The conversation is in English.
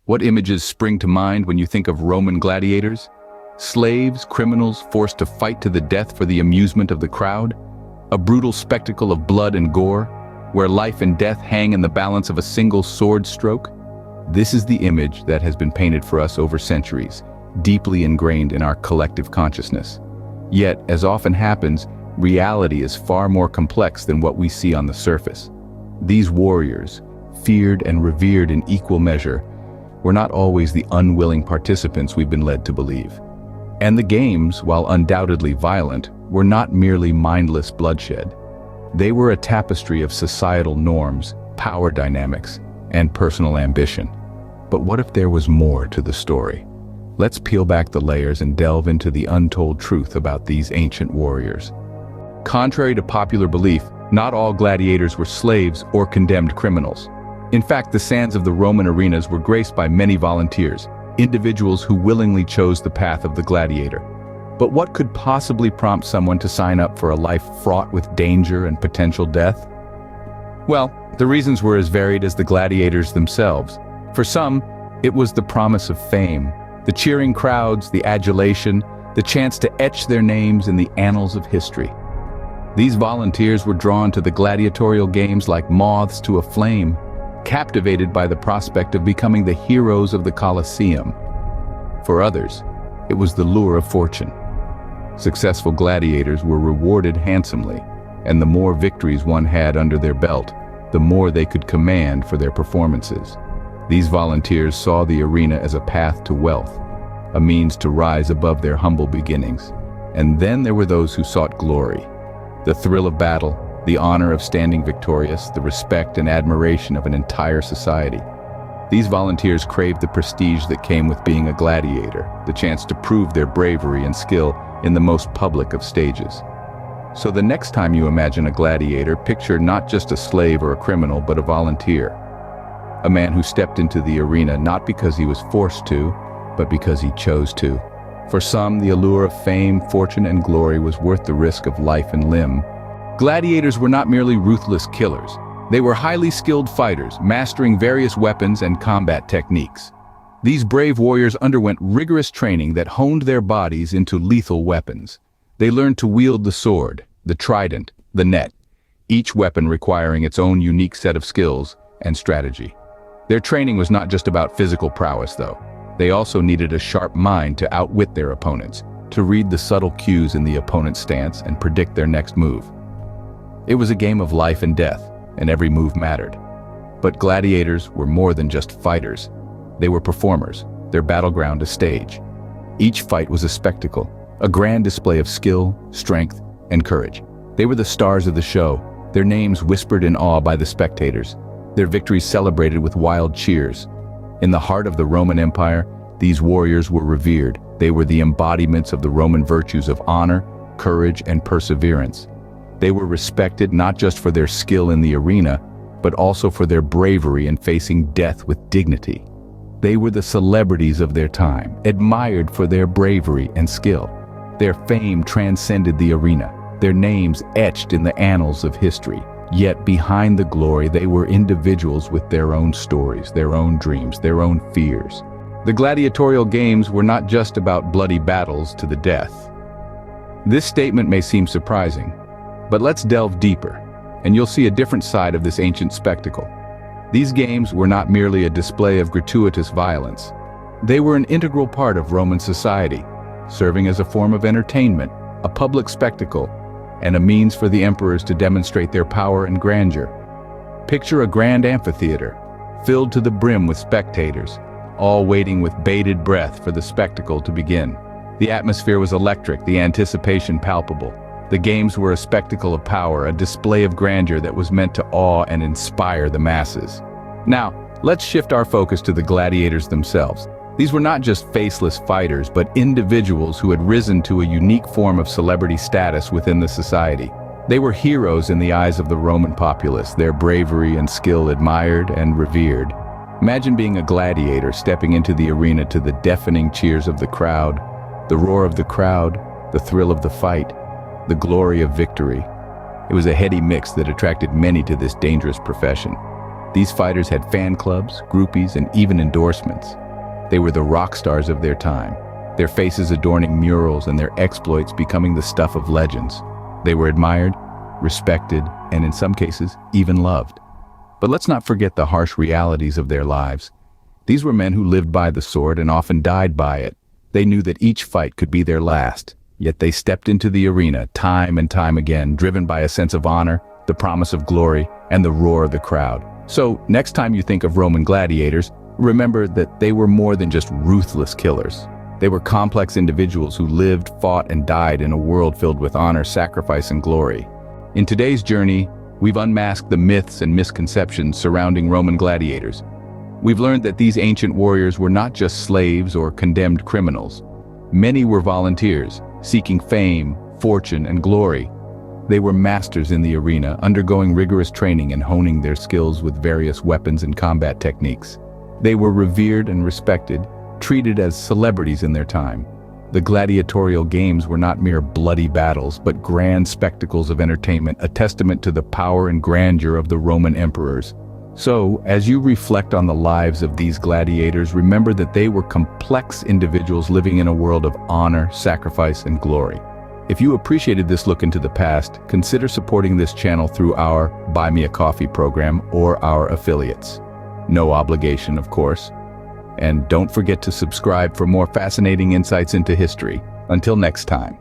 What images spring to mind when you think of Roman gladiators? Slaves, criminals forced to fight to the death for the amusement of the crowd? A brutal spectacle of blood and gore, where life and death hang in the balance of a single sword stroke? This is the image that has been painted for us over centuries, deeply ingrained in our collective consciousness. Yet, as often happens, reality is far more complex than what we see on the surface. These warriors, feared and revered in equal measure, were not always the unwilling participants we've been led to believe. And the games, while undoubtedly violent, were not merely mindless bloodshed. They were a tapestry of societal norms, power dynamics, and personal ambition. But what if there was more to the story? Let's peel back the layers and delve into the untold truth about these ancient warriors. Contrary to popular belief, not all gladiators were slaves or condemned criminals. In fact, the sands of the Roman arenas were graced by many volunteers, individuals who willingly chose the path of the gladiator. But what could possibly prompt someone to sign up for a life fraught with danger and potential death? Well, the reasons were as varied as the gladiators themselves. For some, it was the promise of fame, the cheering crowds, the adulation, the chance to etch their names in the annals of history. These volunteers were drawn to the gladiatorial games like moths to a flame, captivated by the prospect of becoming the heroes of the Colosseum. For others, it was the lure of fortune. Successful gladiators were rewarded handsomely, and the more victories one had under their belt, the more they could command for their performances. These volunteers saw the arena as a path to wealth, a means to rise above their humble beginnings. And then there were those who sought glory, the thrill of battle, the honor of standing victorious, the respect and admiration of an entire society. These volunteers craved the prestige that came with being a gladiator, the chance to prove their bravery and skill in the most public of stages. So the next time you imagine a gladiator, picture not just a slave or a criminal, but a volunteer. A man who stepped into the arena not because he was forced to, but because he chose to. For some, the allure of fame, fortune, and glory was worth the risk of life and limb. Gladiators were not merely ruthless killers. They were highly skilled fighters, mastering various weapons and combat techniques. These brave warriors underwent rigorous training that honed their bodies into lethal weapons. They learned to wield the sword, the trident, the net, each weapon requiring its own unique set of skills and strategy. Their training was not just about physical prowess, though. They also needed a sharp mind to outwit their opponents, to read the subtle cues in the opponent's stance and predict their next move. It was a game of life and death, and every move mattered. But gladiators were more than just fighters. They were performers, their battleground a stage. Each fight was a spectacle, a grand display of skill, strength, and courage. They were the stars of the show, their names whispered in awe by the spectators, their victories celebrated with wild cheers. In the heart of the Roman Empire, these warriors were revered. They were the embodiments of the Roman virtues of honor, courage, and perseverance. They were respected not just for their skill in the arena, but also for their bravery in facing death with dignity. They were the celebrities of their time, admired for their bravery and skill. Their fame transcended the arena, their names etched in the annals of history. Yet behind the glory, they were individuals with their own stories, their own dreams, their own fears. The gladiatorial games were not just about bloody battles to the death. This statement may seem surprising, but let's delve deeper, and you'll see a different side of this ancient spectacle. These games were not merely a display of gratuitous violence. They were an integral part of Roman society, serving as a form of entertainment, a public spectacle, and a means for the emperors to demonstrate their power and grandeur. Picture a grand amphitheater, filled to the brim with spectators, all waiting with bated breath for the spectacle to begin. The atmosphere was electric, the anticipation palpable. The games were a spectacle of power, a display of grandeur that was meant to awe and inspire the masses. Now, let's shift our focus to the gladiators themselves. These were not just faceless fighters, but individuals who had risen to a unique form of celebrity status within the society. They were heroes in the eyes of the Roman populace, their bravery and skill admired and revered. Imagine being a gladiator stepping into the arena to the deafening cheers of the crowd, the roar of the crowd, the thrill of the fight, the glory of victory. It was a heady mix that attracted many to this dangerous profession. These fighters had fan clubs, groupies, and even endorsements. They were the rock stars of their time, their faces adorning murals and their exploits becoming the stuff of legends. They were admired, respected, and in some cases, even loved. But let's not forget the harsh realities of their lives. These were men who lived by the sword and often died by it. They knew that each fight could be their last, yet they stepped into the arena time and time again, driven by a sense of honor, the promise of glory, and the roar of the crowd. So, next time you think of Roman gladiators, remember that they were more than just ruthless killers. They were complex individuals who lived, fought, and died in a world filled with honor, sacrifice, and glory. In today's journey, we've unmasked the myths and misconceptions surrounding Roman gladiators. We've learned that these ancient warriors were not just slaves or condemned criminals. Many were volunteers, seeking fame, fortune, and glory. They were masters in the arena, undergoing rigorous training and honing their skills with various weapons and combat techniques. They were revered and respected, treated as celebrities in their time. The gladiatorial games were not mere bloody battles, but grand spectacles of entertainment, a testament to the power and grandeur of the Roman emperors. So, as you reflect on the lives of these gladiators, remember that they were complex individuals living in a world of honor, sacrifice, and glory. If you appreciated this look into the past, consider supporting this channel through our Buy Me a Coffee program or our affiliates. No obligation, of course. And don't forget to subscribe for more fascinating insights into history. Until next time.